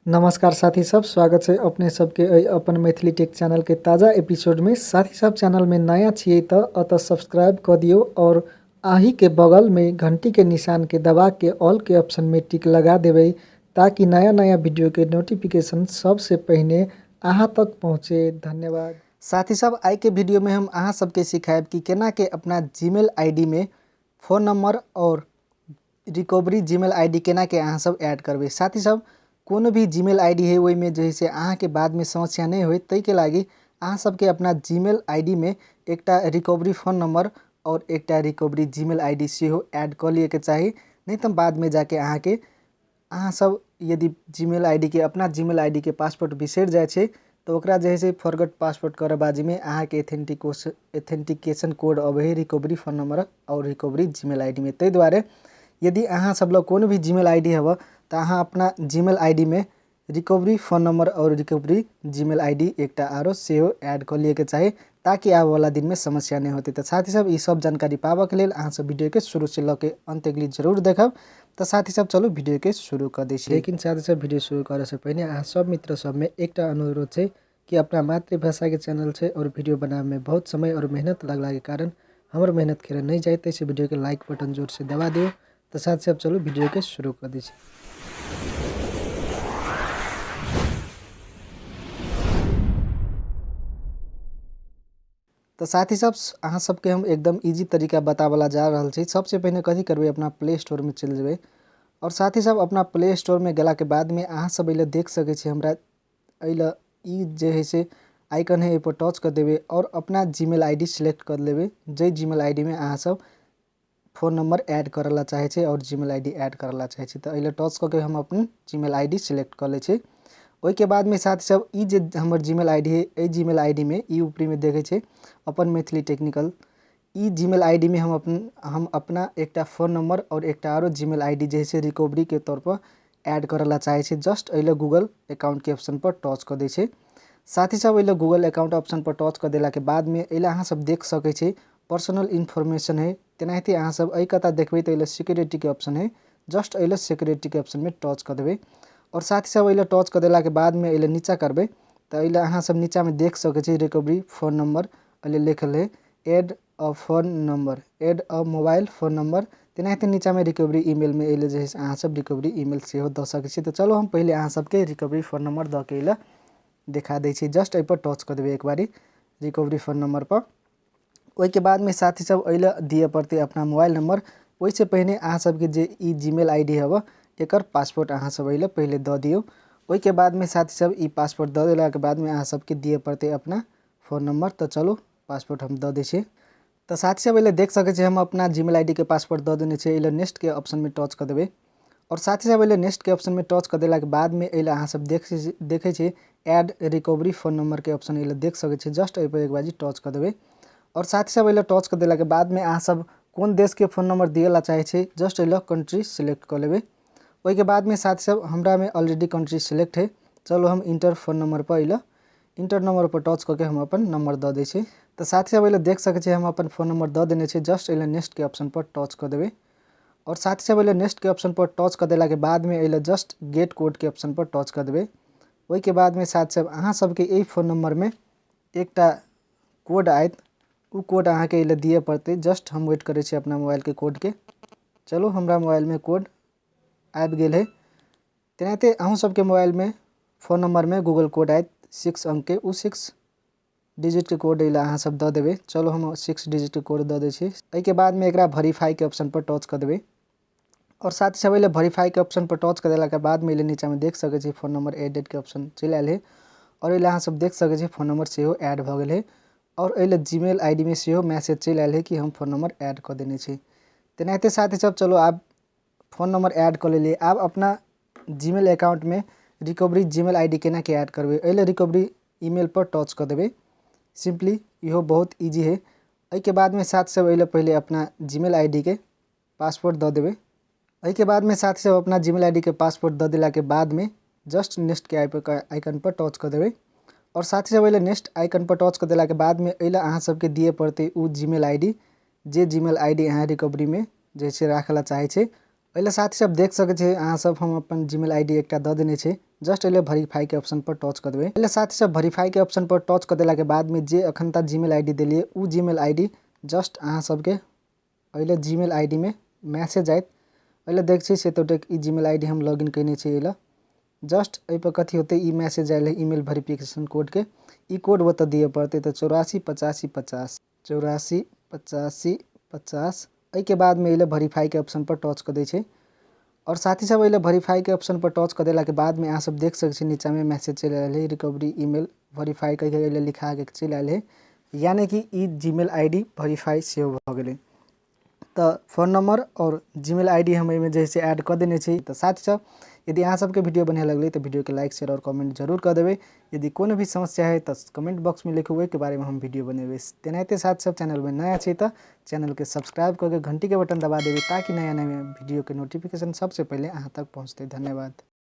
नमस्कार साथी सब, स्वागत है अपने सबके अपन मैथिली टेक चैनल के ताज़ा एपिसोड में। साथी सब चैनल में नया छिए तो अत सब्सक्राइब कर दियो और आही के बगल में घंटी के निशान के दबा के ऑल के ऑप्शन में टिक लगा देवे ताकि नया नया वीडियो के नोटिफिकेशन सबसे पहले अहाँ तक पहुँचे। धन्यवाद साथी सब। आई के वीडियो में हम अहाँ सबके सिखाएब कि केना के अपना जीमेल आईडी में फ़ोन नंबर और रिकवरी जीमेल आईडी केना के अहाँ सब ऐड करबे। साथी सब कोनो भी जीमेल आईडी है वही में जैसे अहाँ के बाद में समस्या नहीं हो तई के लागी अहाँ सबके अपना जीमेल आईडी में एकटा रिकवरी फ़ोन नंबर और एकटा रिकवरी जीमेल आईडी सेहो ऐड कर लिए के चाहिए। नहीं तो बाद में जाके अहाँ सब यदि जीमेल आईडी के अपना जीमेल आईडी के पासवर्ड बिसर जाए छे तो ओकरा जैसे फॉरगेट पासवर्ड करे बाजी में अहाँ के एथेंटिकेशन कोड अबे रिकवरी फ़ोन नंबर और रिकवरी जीमेल आईडी में। तई द्वारे यदि अहाँ सब लोग कोनो भी जीमेल आईडी हव तो अहाँ अपना जीमेल आईडी में रिकवरी फ़ोन नंबर और रिकवरी जीमेल आईडी एकटा आरो सेहो ऐड कर लिए के चाहिए ताकि आवे वाला दिन में समस्या नहीं होती। तो साथी सब ये सब जानकारी पावे के लिए अहाँ सब वीडियो के शुरू से लेके अंत तक जरूर देखब। तो साथी सब चलो वीडियो के शुरू कर दी। लेकिन साथी सब वीडियो शुरू करे से पहले अहाँ सब मित्र सब में एक अनुरोध है कि अपना मातृभाषा के चैनल से और वीडियो बनाने में बहुत समय और मेहनत लगला के कारण हमारे मेहनत खेर नहीं जाए तो वीडियो के लाइक बटन जोर से दबा दियो। तो साथ से अब चलो वीडियो के शुरू कर दी। तो साथी सब अहाँ सबके हम एकदम इजी तरीका बतावला जा रहा छे। सबसे पहले कथी करबे अपना प्ले स्टोर में चल जेबे और साथी सब अपना प्ले स्टोर में गेला के बाद में अहाँ सब अइले देख सके छी हमरा अइले ई जे है से आइकन है पर टच कर देबे और अपना जीमेल आईडी सिलेक्ट कर लेबे। जे जीमेल आईडी में अहाँ सब फ़ोन नंबर ऐड करला चाहे छे और जीमेल आईडी ऐड करला चाहे छे तो अइले टच करके हम अपन जीमेल आईडी सिलेक्ट कर ले छे। ओई के बाद में साथी सब ई जे हमर जीमेल आईडी है ए जीमेल आईडी में ई ऊपरी में देखे छे अपन मैथिली टेक्निकल ई जीमेल आईडी में हम अपना एकटा फ़ोन नंबर और एकटा आरो जीमेल आईडी जैसे रिकवरी के तौर पर ऐड करला चाहे छे। जस्ट अइले गूगल अकाउंट के ऑप्शन पर टच कर दे छे। साथी सब अइले गूगल अकाउंट ऑप्शन पर टच कर देला के बाद में अइले अहाँ सब देख सके छे पर्सनल इन्फॉर्मेशन है। तेनाहिते अहाँ सब अइ कता देखबे तो अइले सिक्योरिटी के ऑप्शन है। जस्ट अइले सिक्योरिटी के ऑप्शन में टच कर देबे और साथी सब अइले टच कर देला के बाद में अइले नीचा करबे तो अइले अहाँ सब नीचा में देख सके छी रिकवरी फ़ोन नंबर अइले लिखल है add a phone number add a mobile phone number. तेनाहिते नीचा में रिकवरी ईमेल में अइले जे अहाँ सब रिकवरी ईमेल सेहो द सके छी। तो चलो हम पहले अहाँ सबके रिकवरी फ़ोन नंबर द के अइले दिखा दै छी। जस्ट एहि पर टच कर देबे एक बारी रिकवरी फ़ोन नंबर पर। ओई के बाद में साथी सब अइले दिए पड़ते अपना मोबाइल नंबर। वैसे पहले अहाँ सबके जे ई जीमेल आईडी हव एकर पासवर्ड अहाँ सब अइले पहले द दियो। ओई के बाद में साथी सब ई पासवर्ड द देला के बाद में अहाँ सबके दिए पड़ते अपना फ़ोन नंबर। तो चलो पासवर्ड हम द दै छी। तो साथी सब अइले देख सके छी हम अपना जीमेल आईडी के पासवर्ड द देने छे। अइले नेक्स्ट के ऑप्शन में टच कर देबे और साथी सब अइले नेक्स्ट के ऑप्शन में टच कर देला के बाद में अइले अहाँ सब देखे छी ऐड रिकवरी फ़ोन नंबर के ऑप्शन अइले देख सके छी। जस्ट एहि पर एक बाजी टच कर देबे और साथी सब अइले टच कर देला के बाद में अहाँ सब कौन देश के फ़ोन नंबर दिएला चाहे छे जस्ट अइले कंट्री सिलेक्ट कर लेबे। ओई के बाद में साथी सब हमरा में ऑलरेडी कंट्री सिलेक्ट है। चलो हम इंटर फ़ोन नंबर पर अइले इंटर नंबर पर टच करके हम अपन नंबर द दै छी। तो साथी सब अइले देख सके छी हम अपन फ़ोन नंबर द देने छे। जस्ट अइले नेक्स्ट के ऑप्शन पर टच कर देबे और साथी सब अइले नेक्स्ट के ऑप्शन पर टच कर देला के बाद में अइले जस्ट गेट कोड के ऑप्शन पर टच कर देबे। ओई के बाद में साथी सब अहाँ सबके यही फ़ोन नंबर में एकटा कोड आयत उ कोड अहाँ के अइले दिए पड़ते। जस्ट हम वेट करे छी अपना मोबाइल के कोड के। चलो हमरा मोबाइल में कोड आबि गेल है। तेनाहिते अहूँ सबके मोबाइल में फ़ोन नंबर में गूगल कोड आयत 6 अंक के उ 6 डिजिट के कोड अइले अहाँ सब द देबे। चलो हम 6 डिजिट के कोड द दै छी। एहि के बाद में एकरा वेरीफाई के ऑप्शन पर टच कर देबे और साथी सब अइले वेरीफाई के ऑप्शन पर टच कर देला के बाद में अइले नीचा में देख सके छी फ़ोन नंबर एडेड के ऑप्शन चल आयल है और अइले अहाँ सब देख सके छी फ़ोन नंबर सेहो ऐड भ गेल है और अइले जीमेल आईडी में सेहो मैसेज चल आयल है कि हम फ़ोन नंबर ऐड कर देने छी। तेनाहिते साथी सब चलो आप फ़ोन नंबर ऐड कर लेलिए। आप अपना जीमेल अकाउंट में रिकवरी जीमेल आईडी केना के ऐड करबे अइले रिकवरी ईमेल पर टच कर देबे। सिंपली इहो बहुत इजी है। एहि के बाद में साथी सब अइले पहले अपना जीमेल आईडी के पासवर्ड द देबे। एहि के बाद में साथी सब अपना जीमेल आईडी के पासवर्ड द देला के बाद में जस्ट नेक्स्ट के आइकन पर टच कर देबे और साथी सब अइले नेक्स्ट आइकन पर टच कर देला के बाद में अइले अहाँ सबके दिए पड़ते उ जीमेल आईडी जे जीमेल आईडी अहाँ रिकवरी में जैसे राखला चाहे छे एहिले साथी सब देख सकै छी अहाँ सब हम अपन जीमेल आईडी एकटा दऽ देने छै। जस्ट एहिले वेरीफाई के ऑप्शन पर टच कर देबै। एहिले साथी सब वेरीफाई के ऑप्शन पर टच कर देला के बाद में जे अखन तक जीमेल आईडी देलिए उ जीमेल आईडी जस्ट अहाँ सबके एहिले जीमेल आईडी में मैसेज आइत। एहिले देख छी से तोटे ई जीमेल आईडी हम लॉगिन कइने छी एला जस्ट एहि पर कथी होते ई मैसेज आयल है ईमेल वेरिफिकेशन कोड के। ई कोड ओतऽ दिए पड़ते तो 84 85 50 84 85 50। एहि के बाद में एहिले वेरीफाई के ऑप्शन पर टच कर दै छै। और साथी सब एहिले वेरीफाई के ऑप्शन पर टच कर देला के बाद में अहाँ सब देख सकै छी नीचा में मैसेज चल आयल है रिकवरी ईमेल वेरीफाई करके एहिले लिखा के चल आयल है, यानी कि ई जीमेल आईडी वेरीफाई सेव भ गेलै। तो फोन नंबर और जीमेल आईडी हम एहिमे जैसे ऐड कर देने छी। तो साथी सब यदि अहाँ सबके वीडियो बढ़िया लगलै तो वीडियो के लाइक शेयर और कमेंट जरूर कर देबै। यदि कोनो भी समस्या है तो कमेंट बॉक्स में लिखू, के बारे में हम वीडियो बनेबै। तेनाहिते साथ सब चैनल में नया छै तो चैनल के सब्सक्राइब करके घंटी के बटन दबा देबै ताकि नया नया वीडियो के नोटिफिकेशन सबसे पहले अहाँ तक पहुँचते। धन्यवाद।